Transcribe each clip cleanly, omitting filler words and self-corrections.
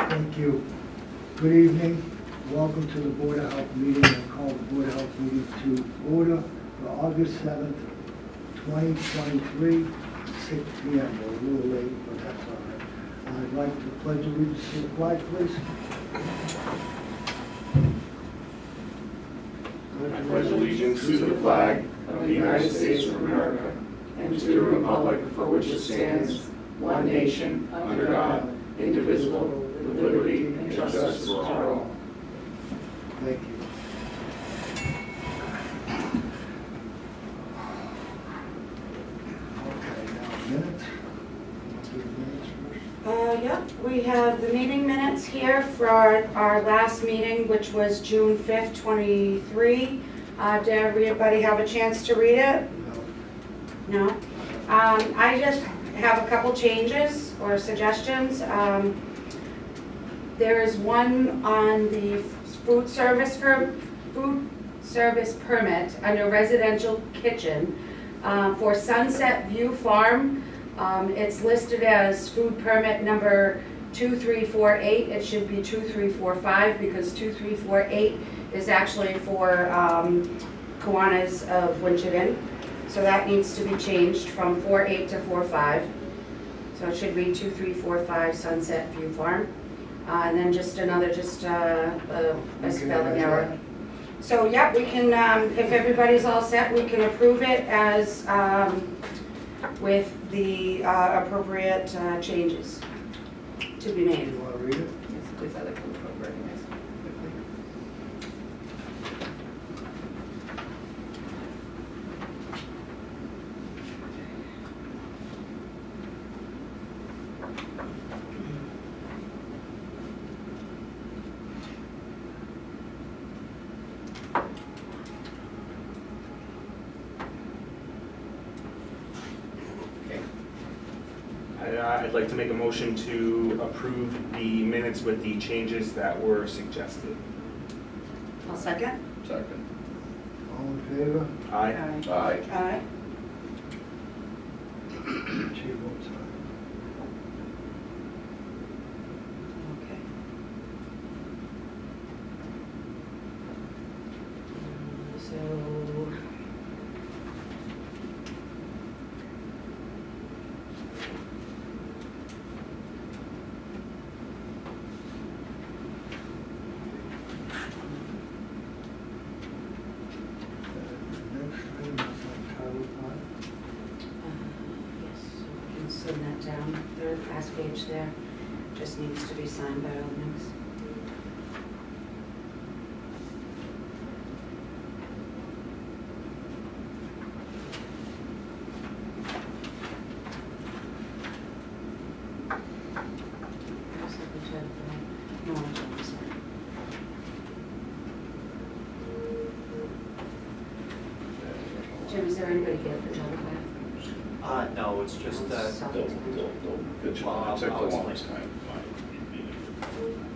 Thank you. Good evening. Welcome to the Board of Health meeting. I call the Board of Health meeting to order for August 7th, 2023, 6 p.m. We're a little late, but that's all right. I'd like to pledge allegiance to the flag, please. I pledge allegiance to the flag of the United States of America and to the republic for which it stands, one nation, under God, indivisible, with liberty and justice for all. Thank you. Okay, now minutes. Want to do the minutes first? Yep, we have the meeting minutes here for our last meeting, which was June 5th, 23. Did everybody have a chance to read it? No. No? I just have a couple changes or suggestions. There is one on the food service permit under residential kitchen for Sunset View Farm. It's listed as food permit number 2348. It should be 2345 because 2348 is actually for Kiwanis of Winchendon. So that needs to be changed from 48 to 45. So it should read 2345 Sunset View Farm. And then just another, a spelling error. So yeah, we can, if everybody's all set, we can approve it as with the appropriate changes to be made. You want to read it? Yes, please, I'd like to approve it. I'd like to make a motion to approve the minutes with the changes that were suggested. I'll second. Second. All in favor? Aye. Aye. Aye. Chair votes aye. Okay. So, Next item is on Title yes, so we can send that down. Third last page there. Just needs to be signed by all links. Jim, is there anybody here for Title V? No, it's just, Good job. I'll Took the explain. longest time.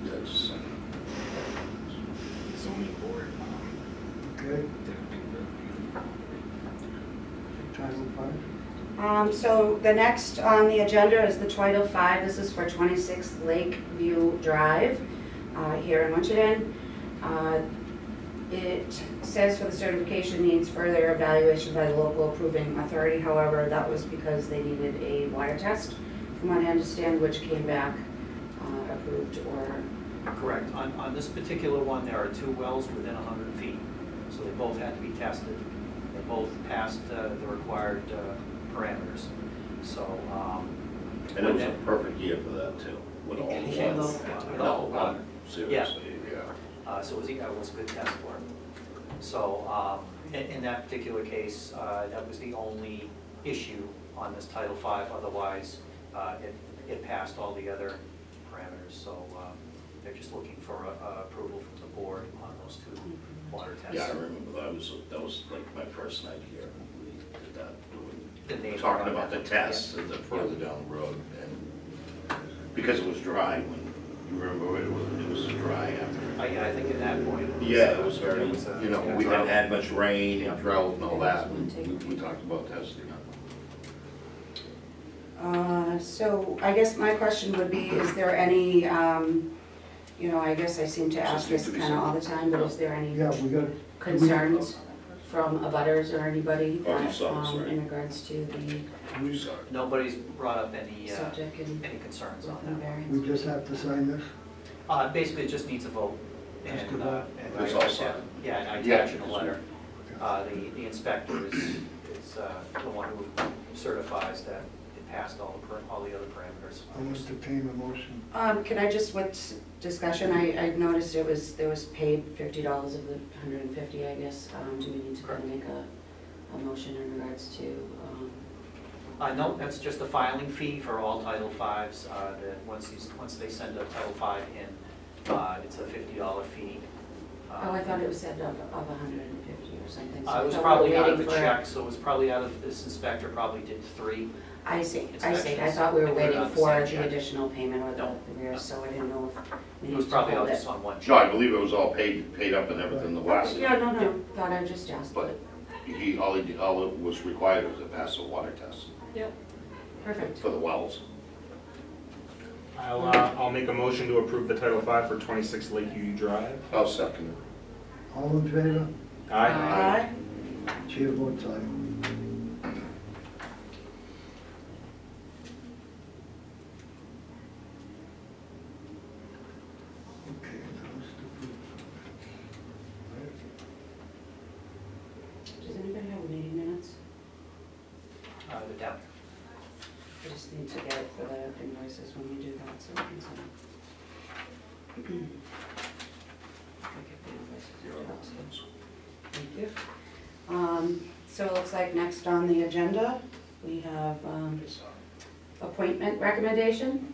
Yes. Zoning board. Okay. Title V? So the next on the agenda is the Title V. This is for 26 Lakeview Drive here in Winchendon. It says for the certification needs further evaluation by the local approving authority. However, that was because they needed a water test, from what I understand, which came back approved or... correct. On this particular one, there are two wells within 100 feet. So they both had to be tested. They both passed the required parameters. So, And it was a perfect year for that too, with all the Yeah, wells. with No, all the water. seriously, yeah. so it was a good test for it. So in that particular case, that was the only issue on this Title V. Otherwise, it passed all the other parameters. So they're just looking for approval from the board on those two water tests. Yeah, I remember that was like my first night here. We did that, The neighbor talking on about the that. tests and the further down the road. And because it was dry when, you remember it was dry after. I think at that point. Yeah, it was very, a you know, we hadn't had much rain Yeah. and drought and all that, and we talked about testing. So I guess my question would be, is there any, I guess I seem to ask this kind of all the time, but is there any Yeah, we got, concerns from abutters or anybody Oh, you that, saw this, right? in regards to the Nobody's brought up any subject and concerns on and that. variance? we just have to sign this? Basically, it just needs a vote. Just And, a vote? and It's I- all signed. Yeah, and I Yeah. attached in a letter. The inspector is the one who certifies that it passed all the other parameters. I'll entertain a motion. Can I just, with discussion, I noticed there was paid $50 of the $150, I guess. Do we need to kind of make a motion in regards to, No, that's just a filing fee for all Title Vs, that once they send a Title V in, it's a $50 fee. I thought it was said of 150 or something. so I It was thought we were probably out of the waiting for- check, so it was probably out of, this inspector probably did 3. I see. I inspections. thought we were They put it waiting on the for same the check. additional payment or the No. arrears, so I didn't know if we It needed was to probably all hold it. just on one No, check. I believe it was all paid up and everything, the last. Yeah, no, thought I just asked, But but, all it was required was to pass a water test perfect. for the wells. I'll make a motion to approve the Title V for 26 Lakeview Drive. I'll second it. All in favor? Aye. Chair votes aye. Okay, now let's do. Does anybody have meeting minutes? The down. I just need to get it for the invoices when we do that, so we can send. I'll get the invoices. Thank you. So it looks like next on the agenda, we have appointment recommendation.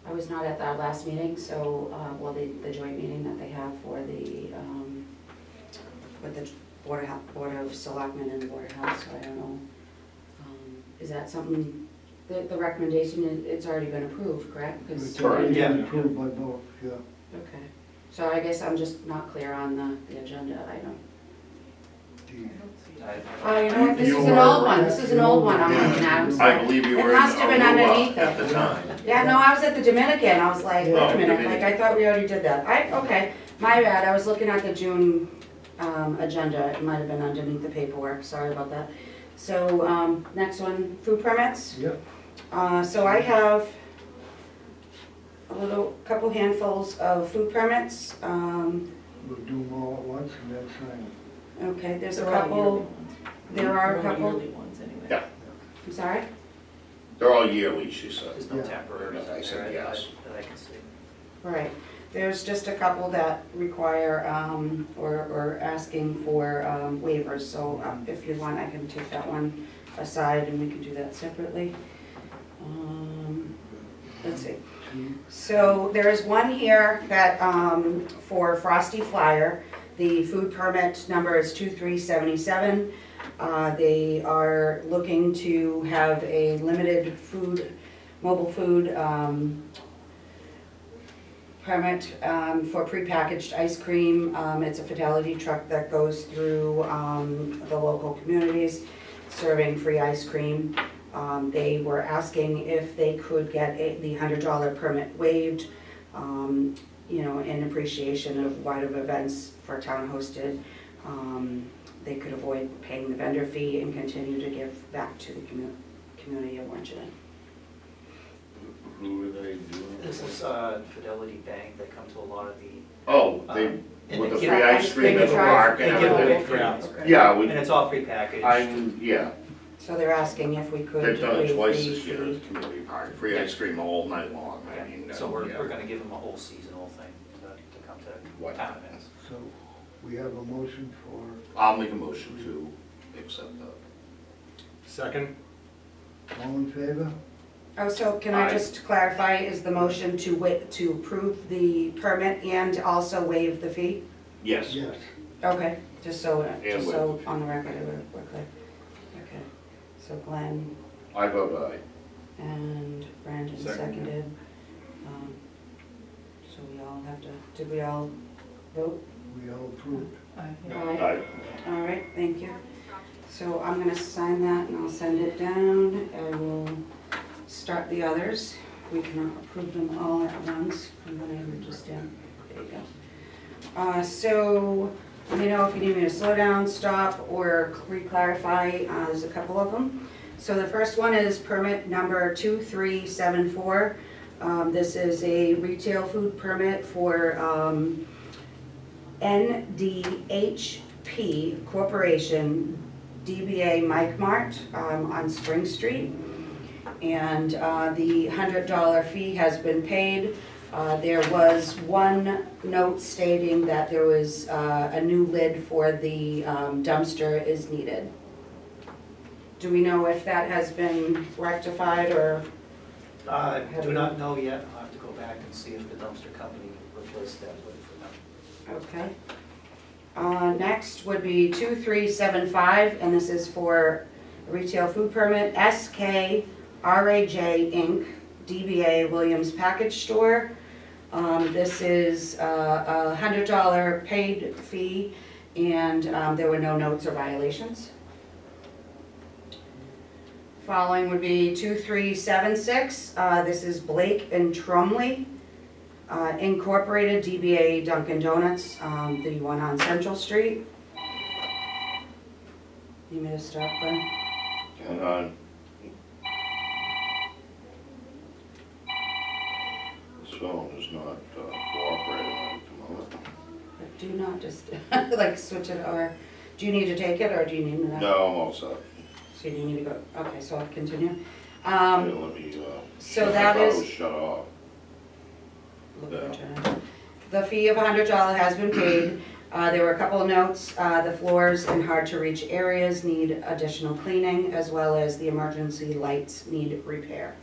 I was not at our last meeting, so, the joint meeting that they have for the, with the Board of Selectmen and the Board of Health, so I don't know. Is that something, the recommendation, it's already been approved, correct? 'Cause- It's already Yeah. been approved by both, yeah. Okay, so I guess I'm just not clear on the agenda item. Oh, you know what, this You is an were- old one, this is an old one I'm looking at, I'm I sorry. believe you It were in must have been underneath Aruba at it. the time. Yeah, no, I was at the Dominican, I was like, wait Oh, a minute, Dominican. like, I thought we already did that. Okay, my bad, I was looking at the June, agenda, it might have been underneath the paperwork, sorry about that. So, next one, food permits. Yep, So I have couple handfuls of food permits. we'll do them all at once and then sign them. Okay, there's a They're all yearly couple, ones. there are a They're all couple, yearly ones anyway. Yeah. I'm sorry? They're all yearly, she said. There's no Yeah. temporaries I in said there yes. that I can see. Right, there's just a couple that require, or asking for waivers, so if you want, I can take that one aside and we can do that separately. Let's see. So there is one here that, for Frosty Flyer, the food permit number is 2377. They are looking to have a limited mobile food permit for prepackaged ice cream. It's a Fidelity truck that goes through the local communities serving free ice cream. They were asking if they could get the $100 permit waived, in appreciation of wide of events for town hosted. They could avoid paying the vendor fee and continue to give back to the community of Winchendon. Who are they doing? This is Fidelity Bank, they come to a lot of the, Oh, they, and with the they free give- ice cream at the park they and give away everything. free Yeah. ice cream. Yeah, And it's all prepackaged. yeah, So they're asking if we could they've done it waive twice the this year fee. at the community park, free ice cream all night long, I mean. So we're yeah. gonna give them a whole seasonal thing to come to What? town events. So we have a motion for, I'll make a motion to accept that. Second? all in favor? Oh, so can I Aye. just clarify, is the motion to approve the permit and also waive the fee? Yes. Yes. Okay, just so waive the fee. on the record, we're clear. Okay, so Glenn I vote aye. and Brandon Second. seconded. So we all have to, did we all vote? We all approved. Aye. Aye. All right, thank you. So I'm gonna sign that and I'll send it down. I will start the others. We cannot approve them all at once. I'm gonna just down. There you go. So let me know if you need me to slow down, stop, or re-clarify. There's a couple of them. So the first one is permit number 2374. This is a retail food permit for NDHP Corporation, DBA Mike Mart on Spring Street. And the $100 fee has been paid. There was one note stating that there was a new lid for the dumpster is needed. Do we know if that has been rectified or? Do not know yet. I'll have to go back and see if the dumpster company replaced that lid for them. Okay. Next would be 2375, and this is for a retail food permit, SK RAJ Inc., DBA Williams Package Store. This is a $100 paid fee, and there were no notes or violations. Following would be 2376. This is Blake and Tromley Incorporated, DBA Dunkin' Donuts, the one on Central Street. You need me to stop, Glenn? Hang on. This phone is not cooperating at the moment. But do not just like switch it, or do you need to take it, or do you need me to? No, I'm all set. So you need to go, okay, so I'll continue. Yeah, let me, So I that thought it is. was shut off. Look at that. The fee of $100 has been paid. There were a couple of notes. The floors in hard-to-reach areas need additional cleaning, as well as the emergency lights need repair.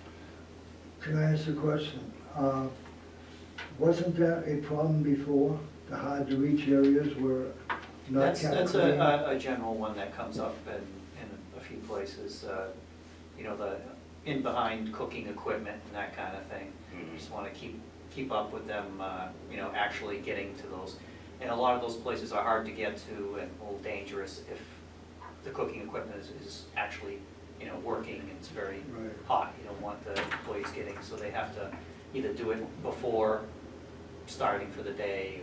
Can I ask a question? Wasn't that a problem before? The hard-to-reach areas were not kept That's clean? a general one that comes up in a few places. You know, the in behind cooking equipment and that kind of thing. Just want to keep up with them, you know, actually getting to those. And a lot of those places are hard to get to and a little dangerous if the cooking equipment is actually, you know, working and it's very Right. hot. You don't want the employees getting, so they have to either do it before starting for the day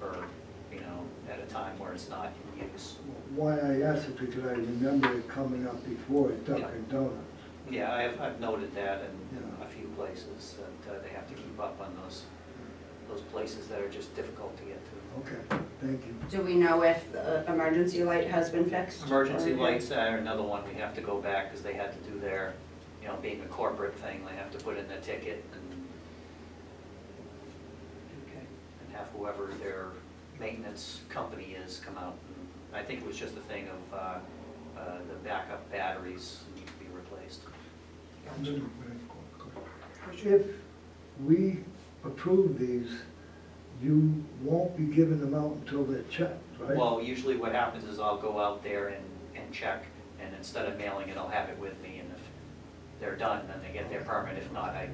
or you know, at a time where it's not in use. Why I asked it because I remember it coming up before at Dunkin' Donuts. Yeah, I've noted that in Yeah. a few places, that they have to keep up on those places that are just difficult to get to. Okay, thank you. Do we know if the emergency light has been fixed? Emergency Or- lights are another one we have to go back, because they had to do their, you know, being a corporate thing, they have to put in their ticket and have whoever their maintenance company is come out. And I think it was just a thing of the backup batteries need to be replaced. If we approve these, you won't be giving them out until they're checked, right? Well, usually what happens is I'll go out there and check, and instead of mailing it, I'll have it with me, and if they're done, then they get their permit. If not, I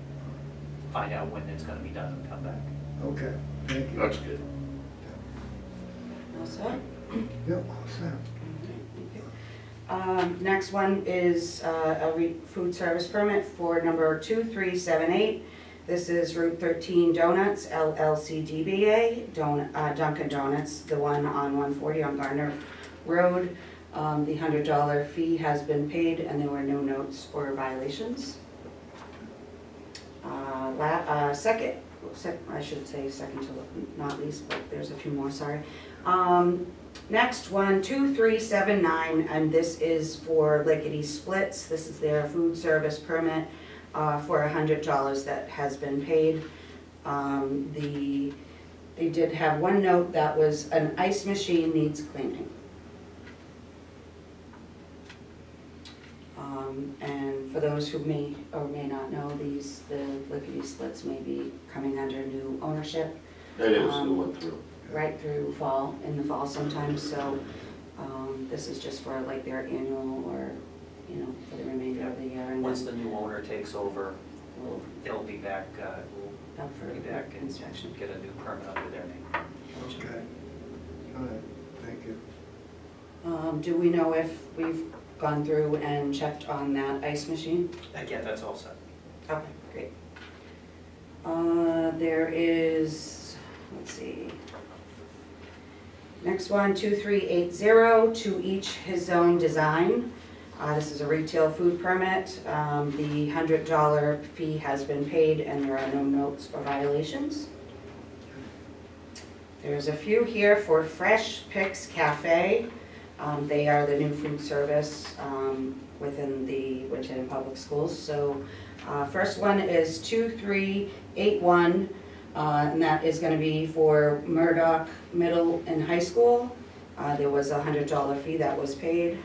find out when it's gonna be done and come back. Okay, thank you. That's good. All set? Yep, all set. Next one is a food service permit for number 2378. This is Route 13 Donuts, LLC DBA, Dunkin' Donuts, the one on 140 on Gardner Road. The $100 fee has been paid and there were no notes or violations. I should say second to not least, but there's a few more, sorry. Next one, 2379, and this is for Lickety Splits. This is their food service permit for $100 that has been paid. They did have one note that was an ice machine needs cleaning. And for those who may or may not know, the Lickety Splits may be coming under new ownership. It is, it went through. Right through fall, in the fall sometimes, so this is just for like their annual or, you know, for the remainder of the year. And Once then the new owner takes over, we'll they'll be back, up for we'll be back and inspection. get a new permit under their name. Okay. All right, thank you. Do we know if we've gone through and checked on that ice machine? Again, that's all set. Okay, great. There is, let's see. Next one, 2380, to each his own design. This is a retail food permit. The $100 fee has been paid and there are no notes or violations. There's a few here for Fresh Picks Cafe. They are the new food service within the Winchton Public Schools. So first one is 2381, and that is going to be for Murdoch Middle and High School. There was a $100 fee that was paid.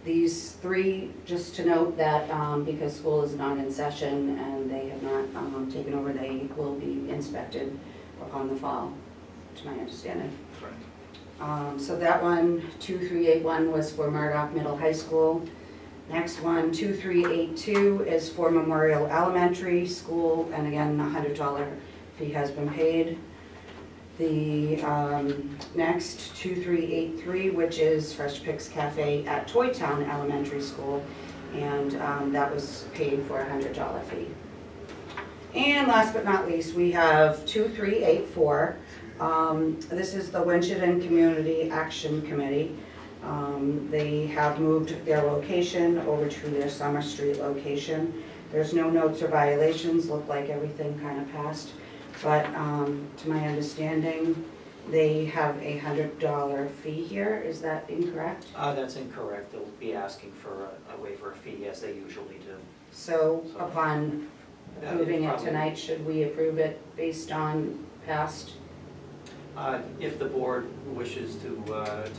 These three, just to note that because school is not in session and they have not taken over, they will be inspected upon the fall, to my understanding. So that one, 2381, was for Murdoch Middle High School. Next one, 2382, is for Memorial Elementary School, and again, a $100 fee has been paid. The next, 2383, which is Fresh Picks Cafe at Toy Town Elementary School, and that was paid for a $100 fee. And last but not least, we have 2384. This is the Winchendon Community Action Committee. They have moved their location over to their Summer Street location. There's no notes or violations, look like everything kind of passed. But to my understanding, they have a $100 fee here. Is that incorrect? That's incorrect. They'll be asking for a waiver fee as they usually do. So upon approving it Probably. tonight, should we approve it based on past? If the board wishes to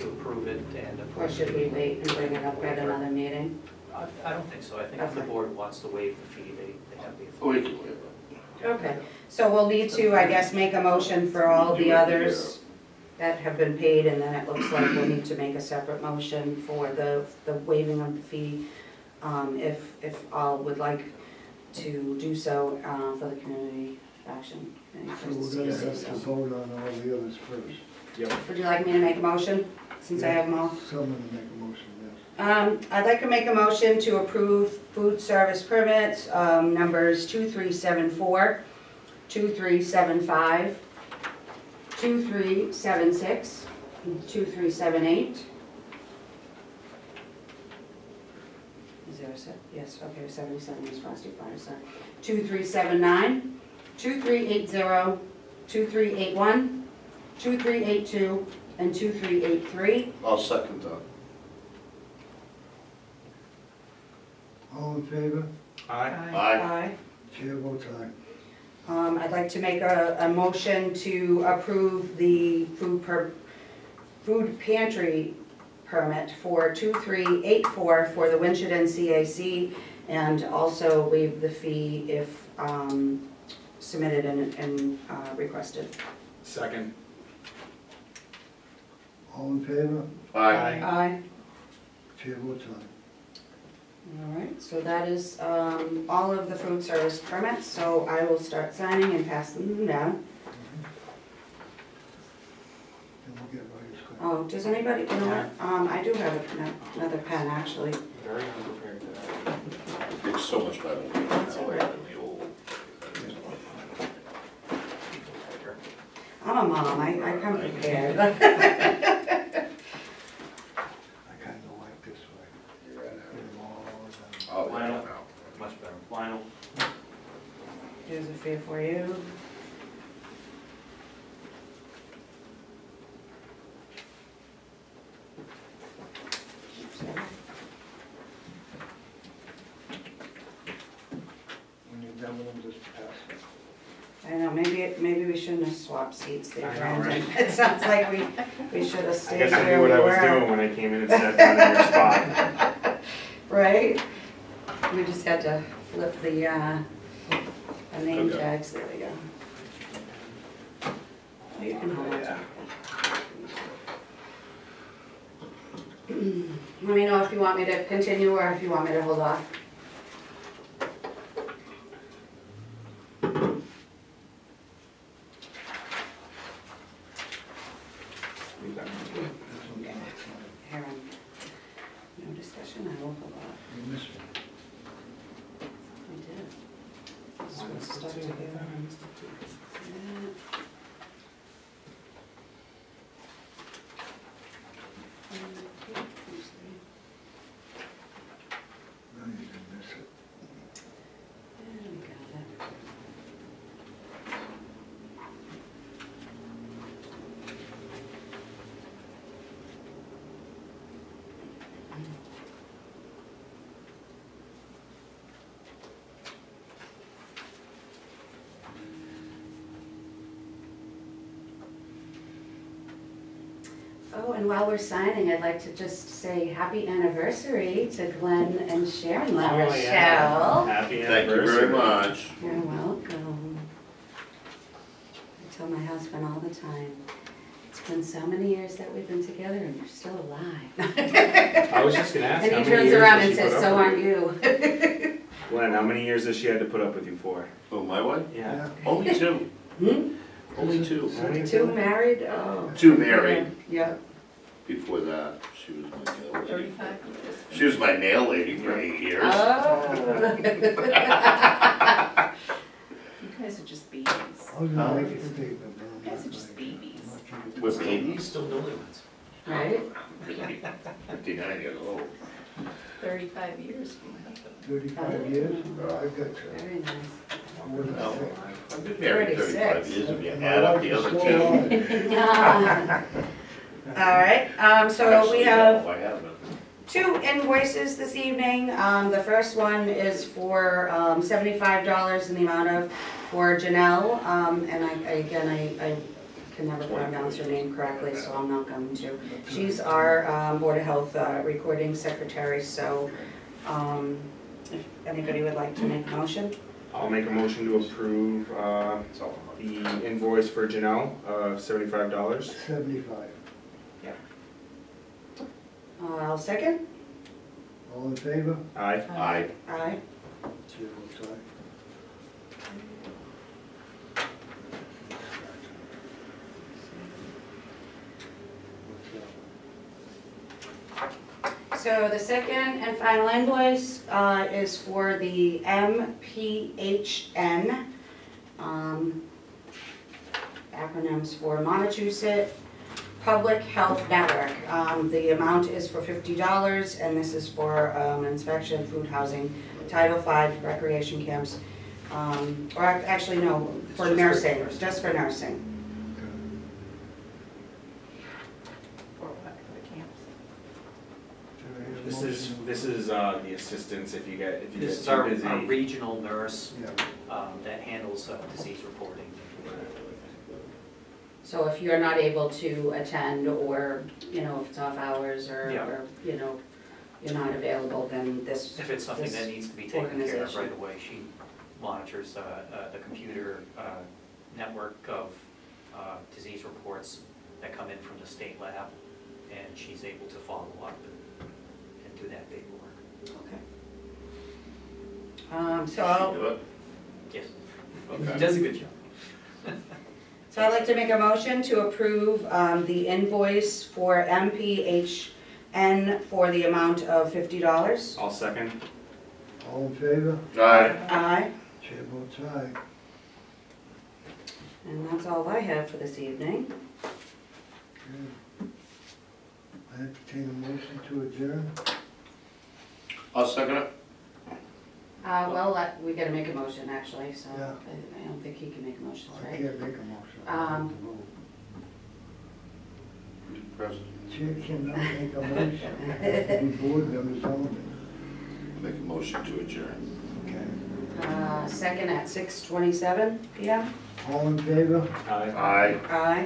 approve it and approve. Or should we wait and bring it up at another meeting? I don't think so. I think if the Okay. board wants to waive the fee, they have the Oh, we authority. can waive it. Okay, so we'll need to, I guess, make a motion for all the others that have been paid, and then it looks like we'll need to make a separate motion for the waiving of the fee, if all would like to do so for the community action. Any So first we're gonna say have to so? vote on all the others first. Yep. Would you like me to make a motion, since I have them all? Someone to make a motion, yes. I'd like to make a motion to approve food service permits, numbers 2374, 2375, 2376, and 2378. Is there a set? Yes, okay, 77 is Frosty Fire, sorry. 2379, 2380, 2381, 2382, and 2383. I'll second that. All in favor? Aye. Aye. Chair votes aye. I'd like to make a motion to approve the food pantry permit for 2384 for the Winchendon CAC, and also waive the fee if submitted and requested. Second. All in favor? Aye. Aye. Chair votes aye. All right, so that is all of the food service permits, so I will start signing and passing them down. And we'll get Ryan's copy. Oh, does anybody, you know what, I do have another pen, actually. Very unprepared today. It's so much better. That's all right. than the old. I'm a mom, I come prepared. I kinda like this way. Get them all done. Oh, Why yeah, not? no. Much better. Lionel. Here's a fee for you. When you're done with them, just pass it. I know, maybe we shouldn't have swapped seats there, I know, Brandon. right? It sounds like we should have I stayed guess I where knew we what I was doing were. when I came in and sat down in your spot. Right? We just had to flip the name Okay. tags, there we go. Oh, you can hold on to it. Let me know if you want me to continue or if you want me to hold off. Here, No, you didn't miss it. There we got it. Oh, and while we're signing, I'd like to just say happy anniversary to Glenn and Sharon La Oh, yeah. Rochelle. Happy Thank you anniversary. very much. You're welcome. I tell my husband all the time, it's been so many years that we've been together and you're still alive. I was just gonna ask, And how he many turns years around has and she put says, up so with aren't you? you? Glenn, how many years has she had to put up with you for? Oh, my wife? Yeah. Only two. Hmm? Only two. Only Two married? Oh. Two married. Yeah. Before that, she was my nail lady. 35 years. She was my nail lady for 8 years. Oh. You guys are just babies. I was gonna make a statement, but I'm You guys not are just going to. babies. I'm not gonna do We're that. babies, still newlyweds. Right? 59 years old. 35 years from my husband. 35 years? I've got Very nice. 46. No, I've been married 35 36. years if you And my add up wife the is other still two. alive. All right, so Actually, we have no, I haven't. two invoices this evening. The first one is for $75 in the amount of, for Janelle, and I can never pronounce her name correctly, so I'm not going to. She's our Board of Health recording secretary, so if anybody would like to make a motion. I'll make a motion to approve the invoice for Janelle of $75. 75. I'll second. All in favor? Aye. Aye. Aye. Chair votes aye. So the second and final invoice is for the MPHN, acronyms for Montechusett Public Health Network. The amount is for $50, and this is for inspection, food, housing, Title V, recreation camps, or actually, no, for nursing, just for nursing. For what, for the camps? This is the assistance if you get This is too our busy. regional nurse Yeah. that handles disease reporting. So if you're not able to attend, or, you know, if it's off hours, or, Yeah. or, you know, you're not available, then this, If it's something that needs to be taken care of organization. right away, she monitors the computer network of disease reports that come in from the state lab, and she's able to follow up and do that paperwork. okay. So She I'll, do it? Yes, Okay. she does a good job. so I'd like to make a motion to approve the invoice for MPHN for the amount of $50. I'll second. All in favor? Aye. Aye. Chair votes aye. And that's all I have for this evening. Okay. I entertain a motion to adjourn. I'll second it. Well, we gotta make a motion, actually, so Yeah. I don't think he can make motions, I right? can't make a motion. I have to vote. President, Chair cannot make a motion. The board members only. make a motion to adjourn. Okay. Second at 6:27 PM. All in favor? Aye. Aye. Aye.